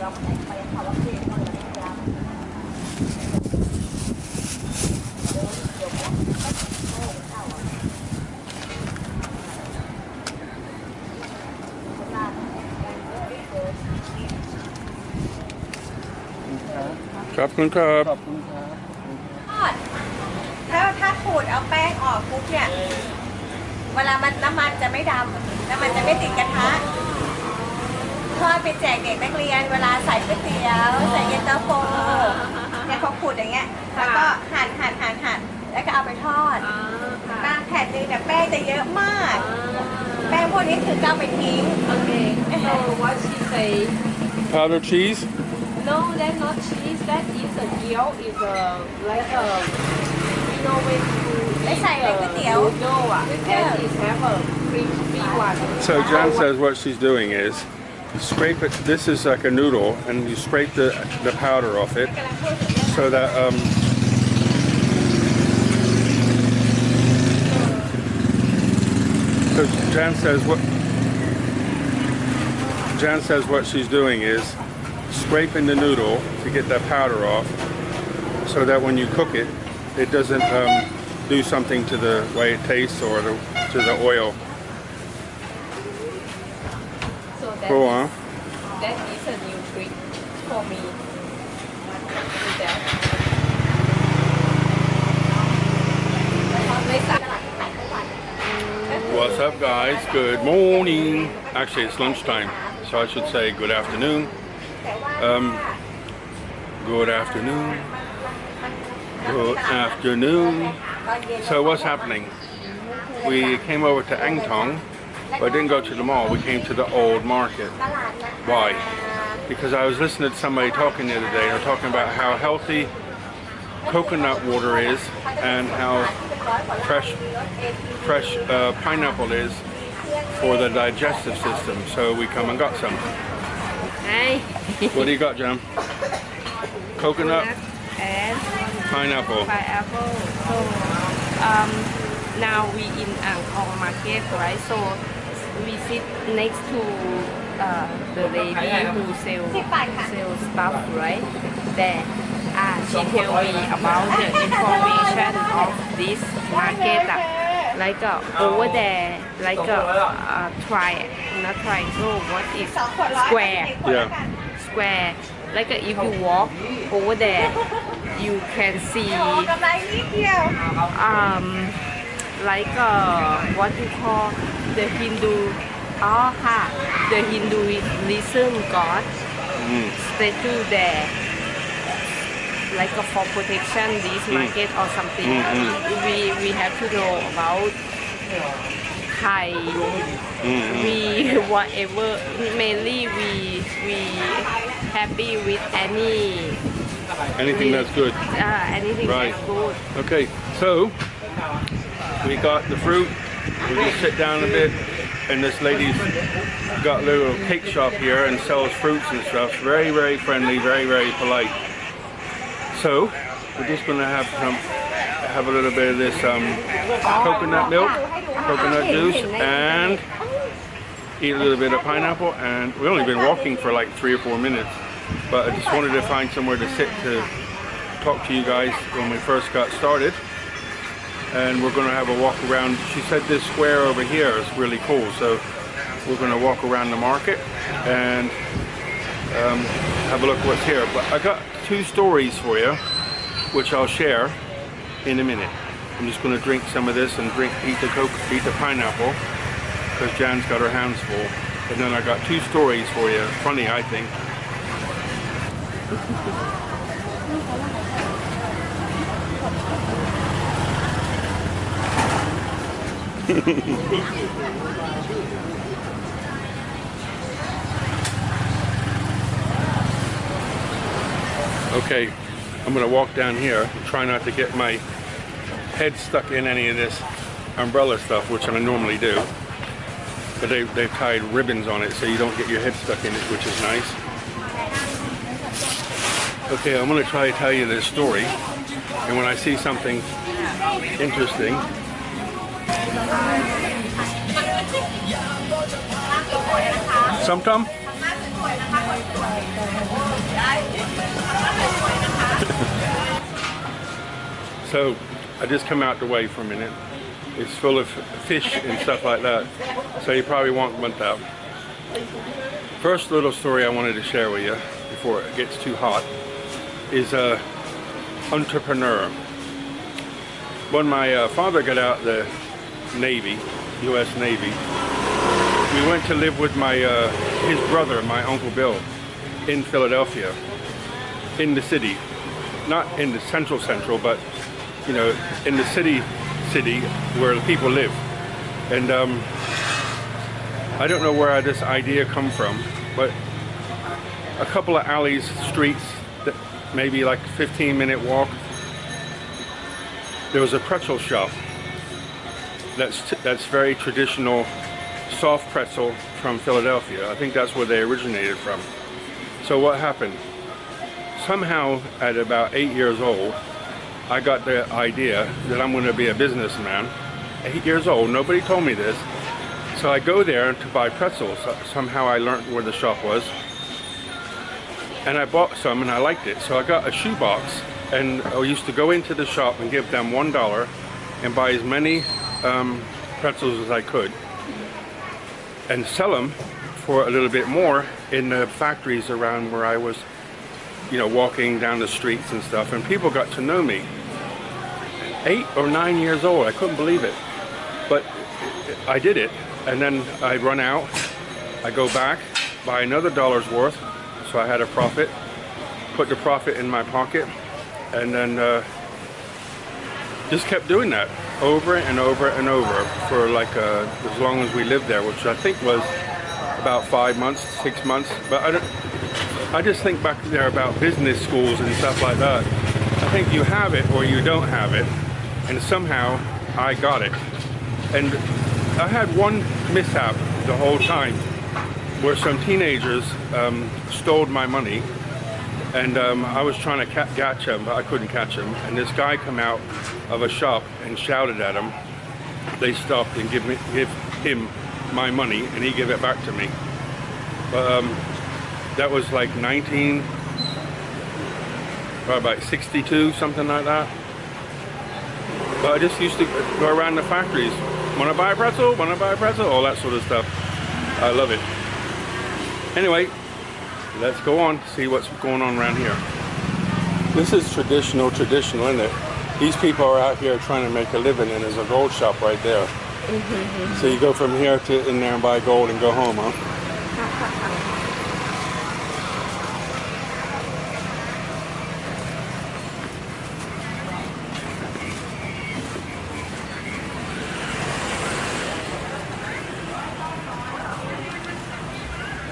ขอบคุณครับ ถ้าขูดเอาแป้งออกปุ๊บเนี่ยเวลามันน้ำมันจะไม่ดำน้ำมันจะไม่ติดกระทะทอดไปแจกเด็กนักเรียนเวลาใส่ก๋วยเตี๋ยวใส่เย็นตาโฟเนี่ยเขาขูดอย่างเงี้ยแล้วก็หั่นแล้วก็เอาไปทอดบางแผ่นนึงเนี่ยแป้งจะเยอะมากแป้งพวกนี้คือเอาไปทิ้ง Okay. So what she say? Powdered cheese. No, that's not cheese. That is a gyao. Is a like a you know when you ไม่ใส่ในก๋วยเตี๋ยว no and it have a crispy one. So Jan says what she's doing is scrape it. This is like a noodle, and you scrape the powder off it so that So Jan says what she's doing is scraping the noodle to get that powder off, so that when you cook it, it doesn't do something to the way it tastes or to the oil. So Go on. that is a new trick for me. Do that. What's up, guys? Good morning. Actually, it's lunchtime, so I should say good afternoon. Good afternoon. Good afternoon. So what's happening? We came over to Angthong, but didn't go to the mall. We came to the old market. Why? Because I was listening to somebody talking the other day. They're talking about how healthy coconut water is and how fresh pineapple is for the digestive system. So we come and got some. Hey. What do you got, Jam? Coconut, And pineapple. pineapple. So now we in Angthong market, right? So we sit next to the lady who sell stuff, right? There. She tell me about the information of this market. Like over there, like not triangle. What is square? Yeah. Square. Like if you walk over there, you can see like what you call the Hindu. The Hinduism god statue there. Like for protection, this market or something. We have to know about Thai. We whatever. Mainly we happy with Anything that's good. anything Right. that's good. Okay, so we got the fruit. We just sit down a bit, and this lady's got a little cake shop here and sells fruits and stuff. Very, very friendly, very, very polite. So we're just gonna have a little bit of this coconut milk, coconut juice, and eat a little bit of pineapple. And we've only been walking for like 3 or 4 minutes, but I just wanted to find somewhere to sit to talk to you guys when we first got started. And we're gonna have a walk around. She said this square over here is really cool, so we're gonna walk around the market and have a look at what's here. But I got 2 stories for you, which I'll share in a minute. I'm just going to drink some of this and eat the pineapple, because Jan's got her hands full. And then I got 2 stories for you. Funny, I think. Okay, I'm gonna walk down here and try not to get my head stuck in any of this umbrella stuff, which I normally do. But they've tied ribbons on it so you don't get your head stuck in it, which is nice. Okay, I'm gonna try to tell you this story, and when I see something interesting, Somtam? So I just come out the way for a minute. It's full of fish and stuff like that. So you probably won't want that. First little story I wanted to share with you before it gets too hot is a entrepreneur. When my father got out the Navy, U.S. Navy, we went to live with his brother, my Uncle Bill, in Philadelphia, in the city. Not in the central, but you know, in the city where the people live. And I don't know where this idea come from, but a couple of alleys, streets, that maybe like a 15-minute walk, there was a pretzel shop. That's very traditional, soft pretzel from Philadelphia. I think that's where they originated from. So what happened? Somehow at about 8 years old, I got the idea that I'm going to be a businessman. 8 years old, nobody told me this. So I go there to buy pretzels. Somehow I learned where the shop was. And I bought some and I liked it. So I got a shoebox and I used to go into the shop and give them $1 and buy as many pretzels as I could and sell them for a little bit more in the factories around where I was, you know, walking down the streets and stuff, and people got to know me. 8 or 9 years old, I couldn't believe it. But I did it, and then I'd run out, I go back, buy another $1's worth, so I had a profit, put the profit in my pocket, and then just kept doing that over and over and over for like as long as we lived there, which I think was about 5 months, 6 months. But I just think back there about business schools and stuff like that. I think you have it or you don't have it, and somehow I got it. And I had one mishap the whole time where some teenagers stole my money, and I was trying to catch him, but I couldn't catch him. And this guy come out of a shop and shouted at him. They stopped and give him my money, and he gave it back to me. But that was like about 62, something like that. But I just used to go around the factories. Want to buy a pretzel? Want to buy a pretzel? All that sort of stuff. I love it. Anyway, let's go on, see what's going on around here. This is traditional, isn't it? These people are out here trying to make a living, and there's a gold shop right there. So you go from here to in there and buy gold and go home, huh?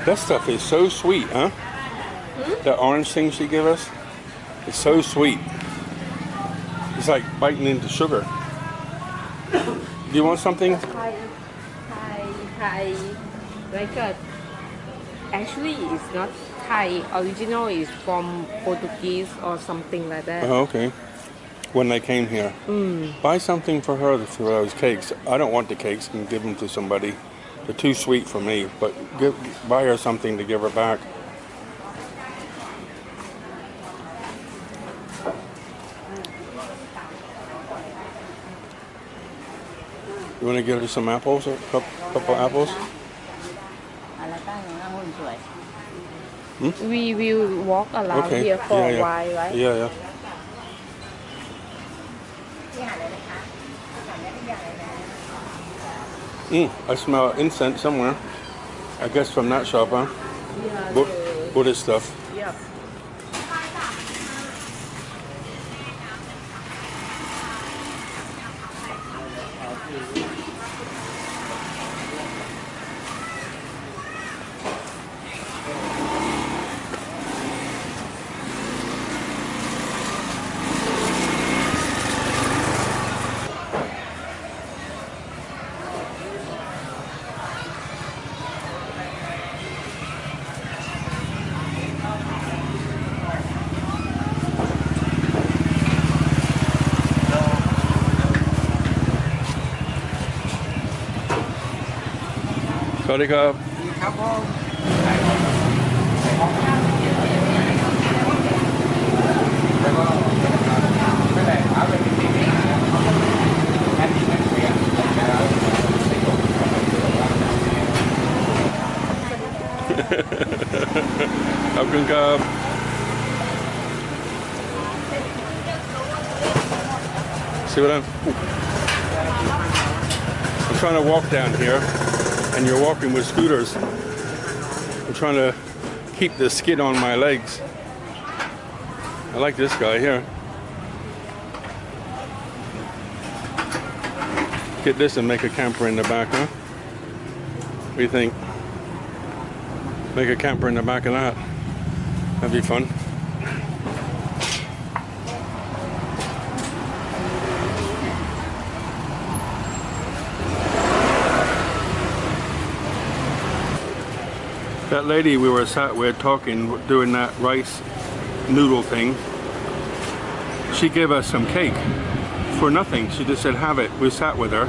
That stuff is so sweet, huh? The orange thing she gave us, it's so sweet. It's like biting into sugar. Do you want something? Thai, like actually it's not Thai. Original is from Portuguese or something like that. Oh, okay. When they came here. Buy something for her for those cakes. I don't want the cakes, and give them to somebody. They're too sweet for me, but buy her something to give her back. You want to give her some apples, a couple apples? We will walk around here for a while, right? Yeah. I smell incense somewhere. I guess from that shop, huh? Yeah. Buddhist stuff. Yeah. Sorry, ขอบคุณครับ See what I'm trying to walk down here, and you're walking with scooters. I'm trying to keep the skid on my legs. I like this guy here. Get this and make a camper in the back, huh? What do you think? Make a camper in the back of that. That'd be fun. That lady we were sat with talking, doing that rice noodle thing, she gave us some cake for nothing. She just said, have it. We sat with her,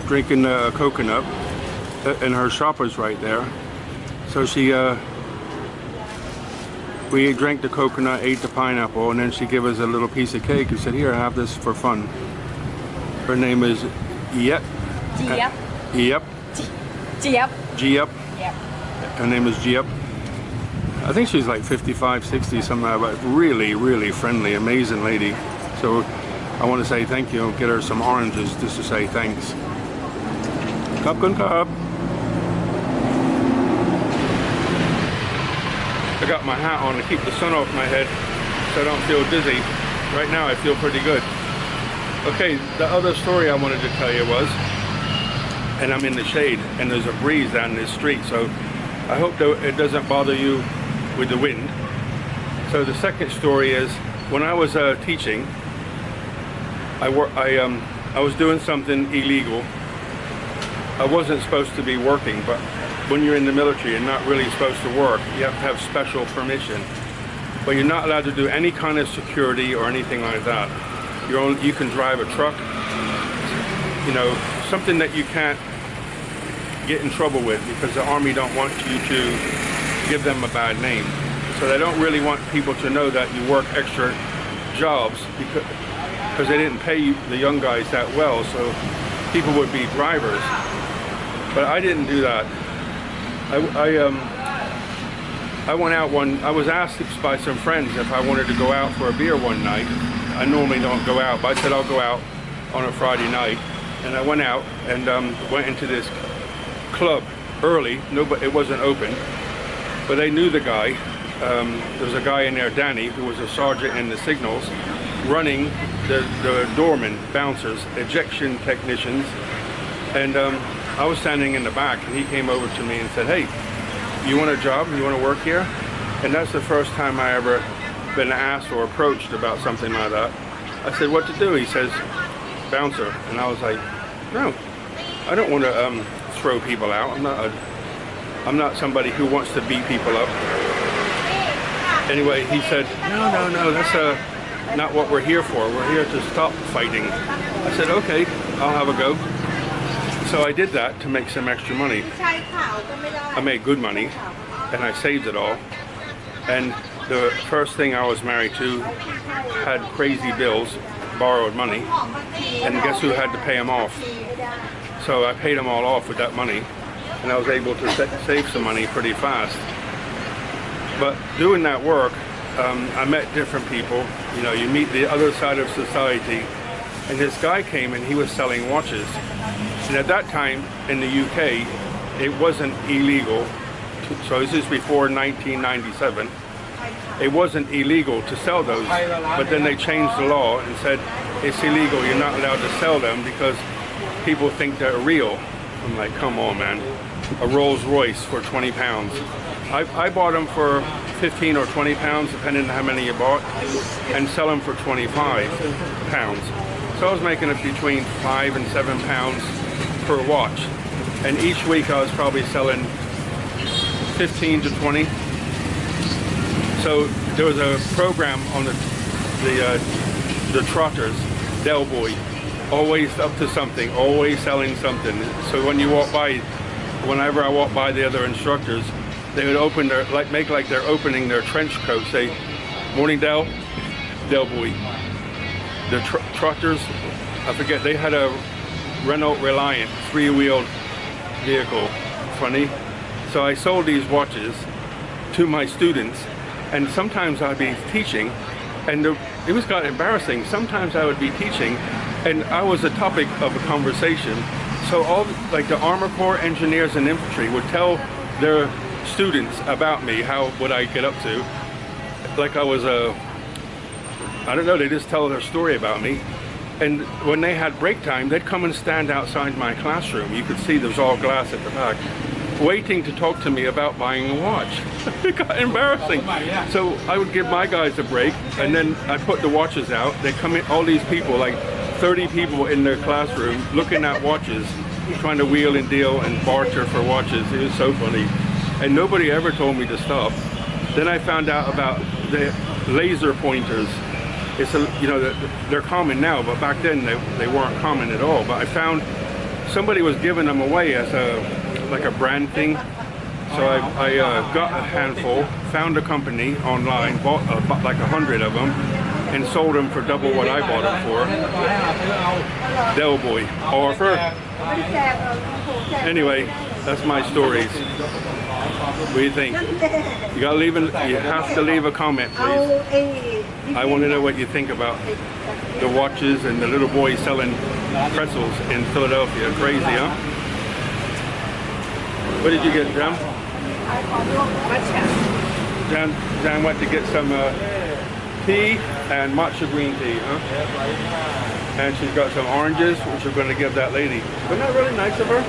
drinking a coconut, and her shopper's right there. So we drank the coconut, ate the pineapple, and then she gave us a little piece of cake and said, here, have this for fun. Her name is Yep. Giap. Yep. Giap. Giap. Yep. Her name is Giap. I think she's like 55, 60, something like that, but really, really friendly, amazing lady. So I want to say thank you, get her some oranges just to say thanks. Khop kun khop. I got my hat on to keep the sun off my head so I don't feel dizzy. Right now I feel pretty good. Okay, the other story I wanted to tell you was, and I'm in the shade and there's a breeze down this street, so I hope that it doesn't bother you with the wind. So the second story is, when I was teaching, I was doing something illegal. I wasn't supposed to be working, but when you're in the military, you're not really supposed to work. You have to have special permission. But you're not allowed to do any kind of security or anything like that. You can drive a truck, you know, something that you can't get in trouble with, because the Army don't want you to give them a bad name. So they don't really want people to know that you work extra jobs, because they didn't pay the young guys that well, so people would be drivers. But I didn't do that. I went out I was asked by some friends if I wanted to go out for a beer one night. I normally don't go out, but I said I'll go out on a Friday night. And I went out and went into this club early. It wasn't open, but they knew the guy. There was a guy in there, Danny, who was a sergeant in the signals, running the doormen, bouncers, ejection technicians. And I was standing in the back, and he came over to me and said, hey, you want a job? You want to work here? And that's the first time I ever been asked or approached about something like that. I said, what to do? He says, bouncer. And I was like, no, I don't want to throw people out. I'm not somebody who wants to beat people up. Anyway, he said, no, that's not what we're here for. We're here to stop fighting. I said, okay, I'll have a go. So I did that to make some extra money. I made good money, and I saved it all. And the first thing I was married to had crazy bills, borrowed money, and guess who had to pay them off? So I paid them all off with that money, and I was able to save some money pretty fast. But doing that work, I met different people. You know, you meet the other side of society, and this guy came and he was selling watches. And at that time in the UK, it wasn't illegal. So this is before 1997. It wasn't illegal to sell those, but then they changed the law and said it's illegal. You're not allowed to sell them because people think they're real. I'm like, come on, man. A Rolls Royce for 20 pounds. I bought them for 15 or 20 pounds, depending on how many you bought, and sell them for 25 pounds. So I was making it between 5 and 7 pounds per watch. And each week I was probably selling 15 to 20. So there was a program on the trotters, Del Boy, always up to something, always selling something. So when you walk by, whenever I walk by the other instructors, they would open their, make like they're opening their trench coat, say, morning Del Boy. The trotters, I forget, they had a Renault Reliant 3-wheeled vehicle, funny. So I sold these watches to my students, and sometimes I'd be teaching, and it was kind of embarrassing. Sometimes I would be teaching, and I was the topic of a conversation. So all like the Armor Corps engineers and infantry would tell their students about me, how would I get up to, like I was I don't know, they just tell their story about me. And when they had break time, they'd come and stand outside my classroom. You could see there's all glass at the back, waiting to talk to me about buying a watch. It got embarrassing. So I would give my guys a break, and then I put the watches out. They come in, all these people, like 30 people in their classroom, looking at watches, trying to wheel and deal and barter for watches. It was so funny. And nobody ever told me to stop. Then I found out about the laser pointers. It's they're common now, but back then they weren't common at all. But I found somebody was giving them away as like a brand thing. So I got a handful, found a company online, bought like 100 of them, and sold them for double what I bought them for. Del boy offer. Anyway, that's my stories. What do you think? You gotta leave. You have to leave a comment, please. I want to know what you think about the watches and the little boy selling pretzels in Philadelphia. Crazy, huh? What did you get, Jam? Jam went to get some tea and matcha green tea, huh? And she's got some oranges, which we're going to give that lady. Wasn't that really nice of her?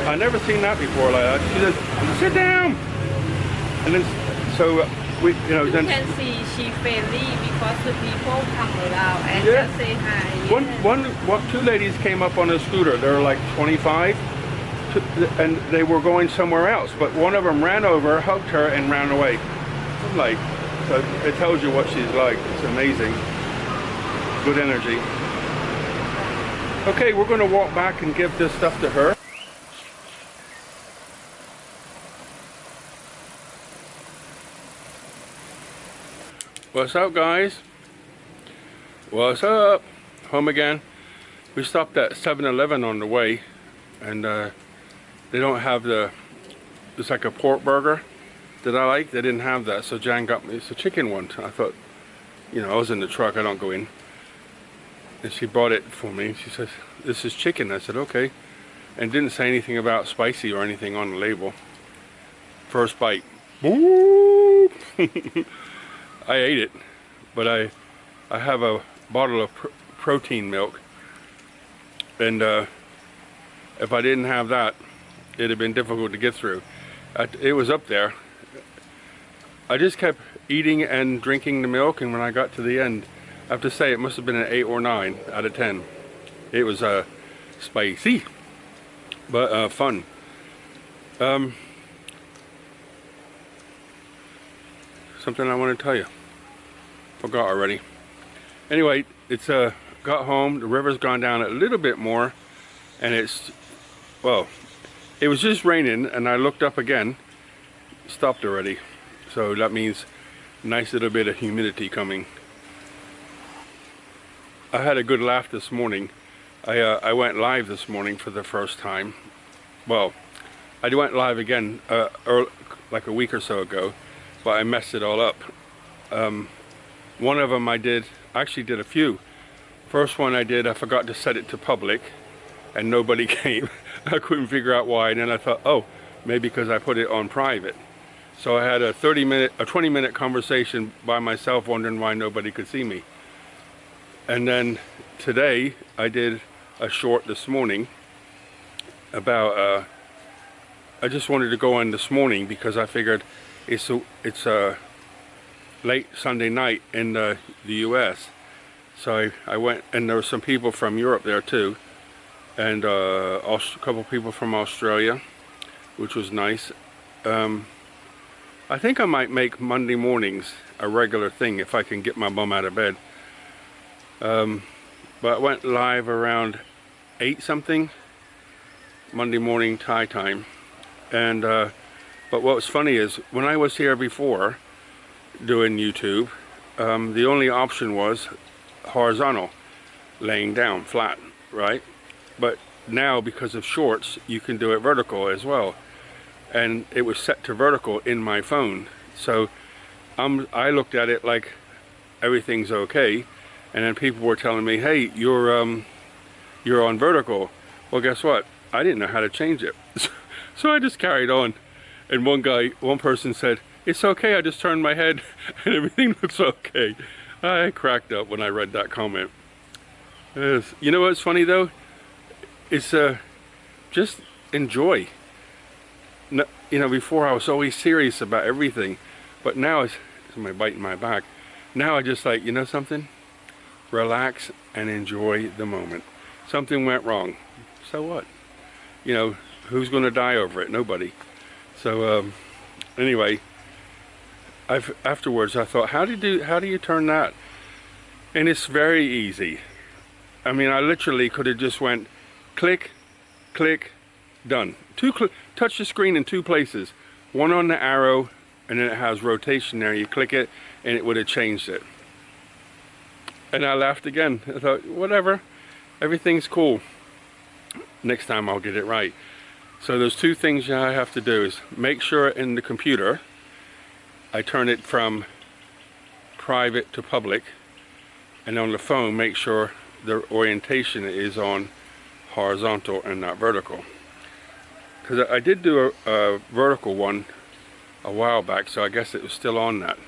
I never seen that before like that. She says, sit down. And then, so we, you can see she friendly because the people come around and just say hi. Two ladies came up on a scooter. They were like 25, and they were going somewhere else. But one of them ran over, hugged her, and ran away. I'm like, so it tells you what she's like. It's amazing. Good energy. Okay, we're going to walk back and give this stuff to her. What's up, guys? What's up? Home again. We stopped at 7-Eleven on the way, and they don't have it's like a pork burger that I like. They didn't have that, so Jan got me, it's a chicken one. I thought, I was in the truck, I don't go in. And she bought it for me. She says, this is chicken. I said, okay. And didn't say anything about spicy or anything on the label. First bite. Boop! I ate it, but I have a bottle of protein milk, and if I didn't have that, it'd have been difficult to get through. It was up there. I just kept eating and drinking the milk, and when I got to the end, I have to say it must have been an 8 or 9 out of 10. It was spicy, but fun. Something I want to tell you. Forgot already. Anyway, it's got home. The river's gone down a little bit more, and it was just raining, and I looked up again. Stopped already, so that means nice little bit of humidity coming. I had a good laugh this morning. I went live this morning for the first time. Well, I went live again like a week or so ago, but I messed it all up. One of them I actually did a few. First one I forgot to set it to public, and nobody came. I couldn't figure out why, and then I thought, oh, maybe because I put it on private. So I had a 20-minute conversation by myself, wondering why nobody could see me. And then today I did a short this morning about I just wanted to go on this morning because I figured it's late Sunday night in the US, so I went, and there were some people from Europe there too, and a couple people from Australia, which was nice. I think I might make Monday mornings a regular thing if I can get my bum out of bed. But I went live around 8 something Monday morning Thai time, and but what was funny is when I was here before doing YouTube, the only option was horizontal, laying down flat, right? But now because of shorts you can do it vertical as well, and it was set to vertical in my phone. So I looked at it like everything's okay, and then people were telling me, hey, you're on vertical. Well, guess what? I didn't know how to change it. So I just carried on. And one person said, it's okay, I just turned my head and everything looks okay. I cracked up when I read that comment. You know what's funny though? It's just enjoy. No, you know, before I was always serious about everything, but now it's somebody biting my back. Now I just like, you know something? Relax and enjoy the moment. Something went wrong. So what? You know, who's going to die over it? Nobody. So anyway, afterwards I thought, how do you turn that? And it's very easy. I mean, I literally could have just went click, click, done. Touch the screen in two places. One on the arrow, and then it has rotation there. You click it, and it would have changed it. And I laughed again. I thought, whatever, everything's cool. Next time I'll get it right. So there's two things I have to do is make sure in the computer I turn it from private to public, and on the phone make sure the orientation is on horizontal and not vertical. Because I did do a vertical one a while back, so I guess it was still on that.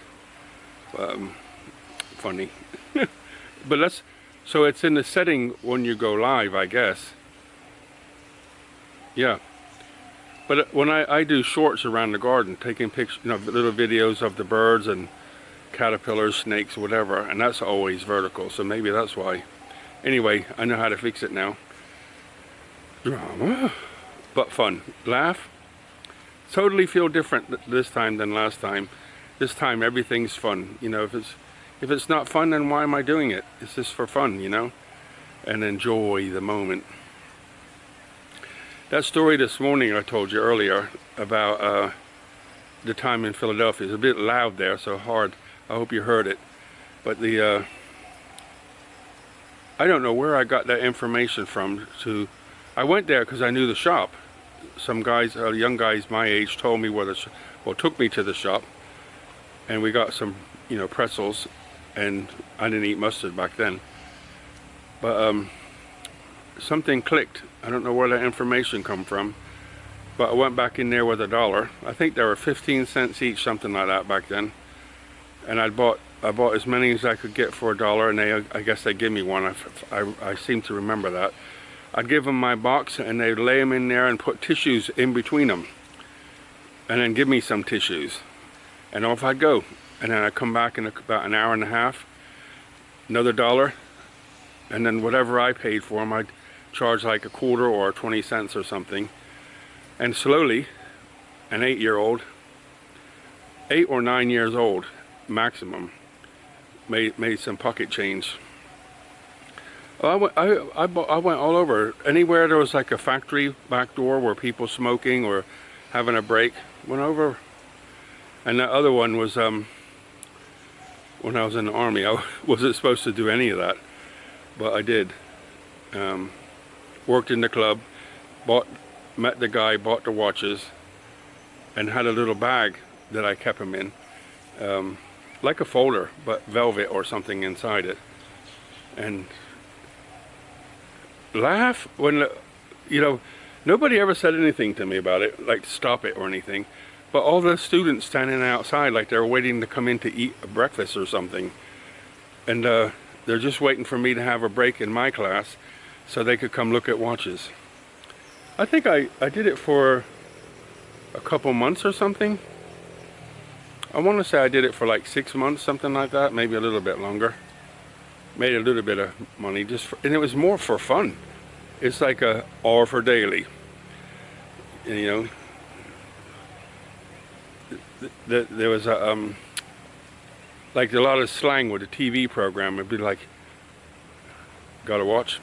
Funny. But so it's in the setting when you go live, I guess. Yeah. But when I do shorts around the garden, taking pictures, you know, little videos of the birds and caterpillars, snakes, whatever, and that's always vertical, so maybe that's why. Anyway, I know how to fix it now. Drama, but fun. Laugh. Totally feel different this time than last time. This time everything's fun. You know, if it's not fun, then why am I doing it? It's just for fun, you know, and enjoy the moment. That story this morning I told you earlier about the time in Philadelphia is a bit loud there, so hard. I hope you heard it. But I don't know where I got that information from. I went there because I knew the shop. Some guys, young guys my age, told me took me to the shop, and we got some, you know, pretzels, and I didn't eat mustard back then. But something clicked. I don't know where that information come from, but I went back in there with $1. I think they were 15 cents each, something like that back then. And I bought as many as I could get for $1, and I guess they give me one. I seem to remember that. I'd give them my box, and they'd lay them in there and put tissues in between them, and then give me some tissues, and off I'd go. And then I'd come back in about an hour and a half, another $1, and then whatever I paid for them, I'd charge like a quarter or 20 cents or something. And slowly, an 8-year-old, 8 or 9 years old maximum, made some pocket change. I went all over. Anywhere there was like a factory back door where people smoking or having a break, went over. And the other one was when I was in the army. I wasn't supposed to do any of that, but I did. Worked in the club, met the guy, bought the watches, and had a little bag that I kept them in, like a folder, but velvet or something inside it. And laugh when, you know, nobody ever said anything to me about it, like to stop it or anything. But all the students standing outside like they're waiting to come in to eat a breakfast or something. And they're just waiting for me to have a break in my class so they could come look at watches. I think I did it for a couple months or something. I want to say I did it for like 6 months, something like that, maybe a little bit longer. Made a little bit of money and it was more for fun. It's like a offer daily. And, you know, there was a like a lot of slang with a TV program. It'd be like, got a watch?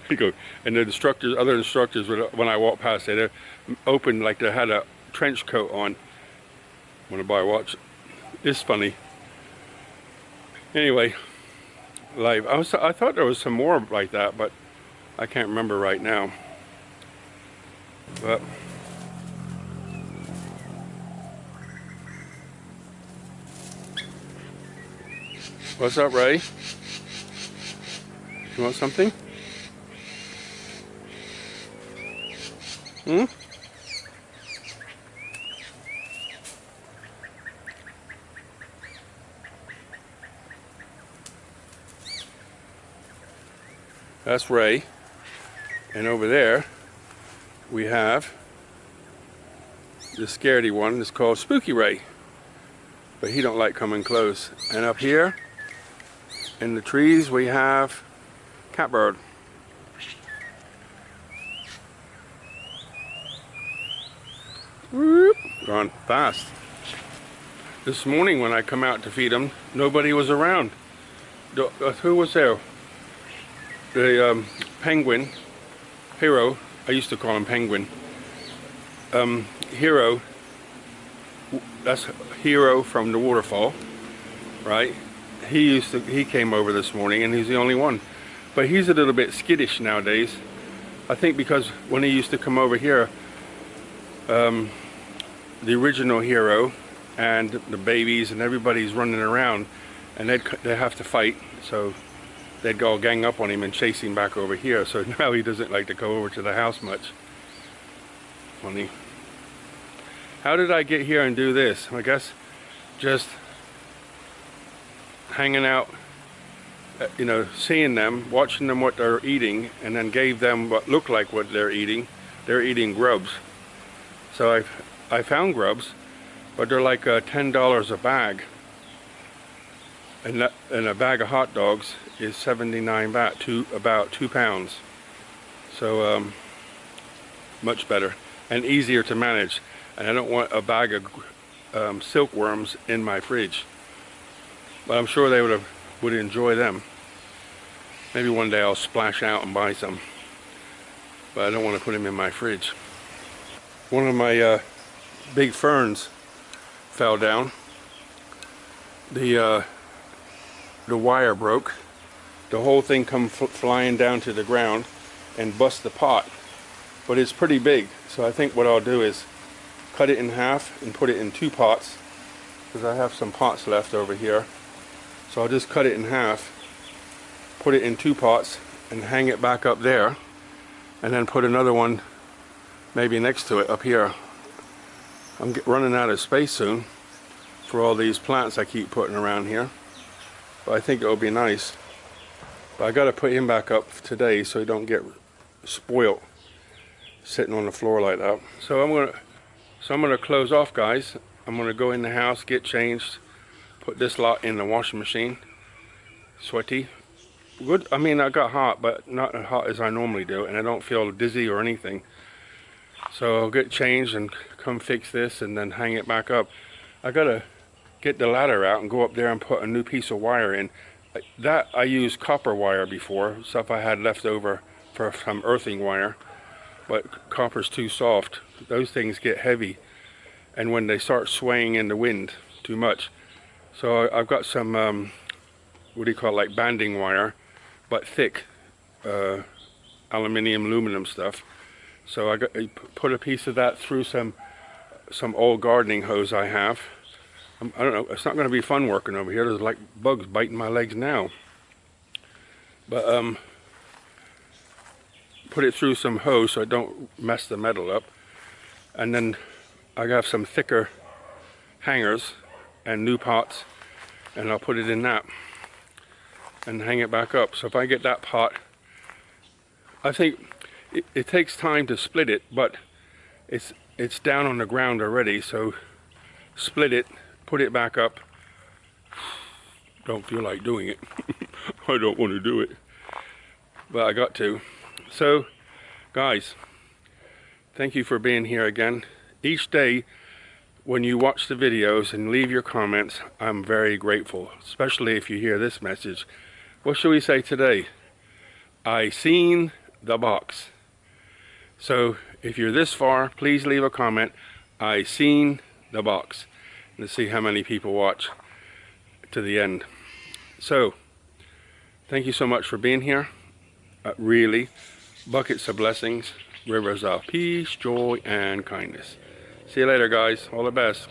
You go, and the instructors, other instructors, when I walked past, they'd open like they had a trench coat on. Want to buy a watch? It's funny. Anyway, live. I thought there was some more like that, but I can't remember right now. But What's up, Ray? You want something? Hmm? That's Ray. And over there, we have the scaredy one. It's called Spooky Ray. But he don't like coming close. And up here, in the trees, we have Catbird. Whoop, gone fast. This morning when I come out to feed them, nobody was around. Who was there? The penguin, Hero, I used to call him Penguin. Hero, that's Hero from the Waterfall, right? He came over this morning and he's the only one. But he's a little bit skittish nowadays. I think because when he used to come over here, the original Hero and the babies and everybody's running around and they have to fight, so they'd all gang up on him and chase him back over here. So now he doesn't like to go over to the house much. Funny. How did I get here and do this? I guess just hanging out, you know, seeing them, watching them what they're eating, and then gave them what looked like what they're eating. They're eating grubs. So I found grubs, but they're like $10 a bag. And a bag of hot dogs is 79 baht, about 2 pounds. So much better and easier to manage. And I don't want a bag of silkworms in my fridge. But I'm sure they would enjoy them. Maybe one day I'll splash out and buy some. But I don't want to put them in my fridge. One of my big ferns fell down. The wire broke. The whole thing come flying down to the ground and bust the pot. But it's pretty big, so I think what I'll do is cut it in half and put it in 2 pots, because I have some pots left over here. So I'll just cut it in half, put it in 2 pots and hang it back up there, and then put another one maybe next to it up here. I'm running out of space soon for all these plants I keep putting around here. But I think it'll be nice. But I gotta put him back up today so he don't get spoiled sitting on the floor like that. So I'm gonna close off, guys. I'm gonna go in the house, get changed, put this lot in the washing machine. Sweaty. Good. I mean, I got hot, but not as hot as I normally do, and I don't feel dizzy or anything. So I'll get changed and come fix this and then hang it back up. I gotta get the ladder out and go up there and put a new piece of wire in. That I used copper wire before, stuff I had left over for some earthing wire, but copper's too soft. Those things get heavy, and when they start swaying in the wind too much. So I've got some what do you call it, like banding wire, but thick, aluminum stuff. So I put a piece of that through some old gardening hose I have. I don't know, it's not going to be fun working over here. There's like bugs biting my legs now. But put it through some hose so I don't mess the metal up. And then I have some thicker hangers and new pots, and I'll put it in that and hang it back up. So if I get that pot, I think it takes time to split it, but it's down on the ground already, so split it, put it back up. Don't feel like doing it. I don't want to do it, but I got to. So guys, thank you for being here again. Each day when you watch the videos and leave your comments, I'm very grateful, especially if you hear this message. What should we say today? I seen the box. So if you're this far, please leave a comment. I seen the box. Let's see how many people watch to the end. So thank you so much for being here. Really, buckets of blessings, rivers of peace, joy, and kindness. See you later, guys. All the best.